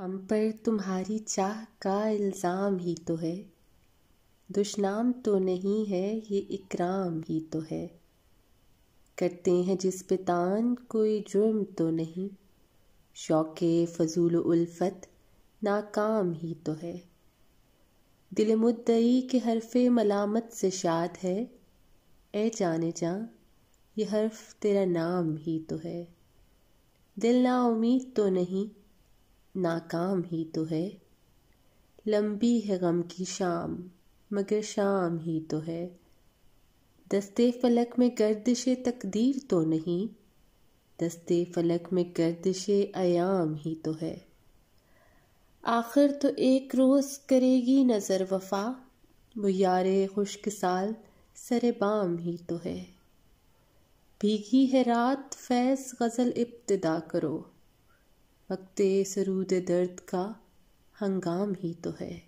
ہم پر تمہاری چاہ کا الزام ہی تو ہے، دشنام تو نہیں ہے یہ اکرام ہی تو ہے۔ کرتے ہیں جس پہ طعن کوئی جرم تو نہیں، شوق فضول و الفت ناکام ہی تو ہے۔ دل مدعی کے حرف ملامت سے شاد ہے، اے جانے جاں یہ حرف تیرا نام ہی تو ہے۔ دل نا امید تو نہیں ناکام ہی تو ہے، لمبی ہے غم کی شام مگر شام ہی تو ہے۔ دستے فلک میں گردش تقدیر تو نہیں، دستے فلک میں گردش ایام ہی تو ہے۔ آخر تو ایک روز کرے گی نظر وفا، وہ یار خشک سال سر بام ہی تو ہے۔ بھیگی ہے رات فیض غزل ابتدا کرو، وقت سرود درد کا ہنگام ہی تو ہے۔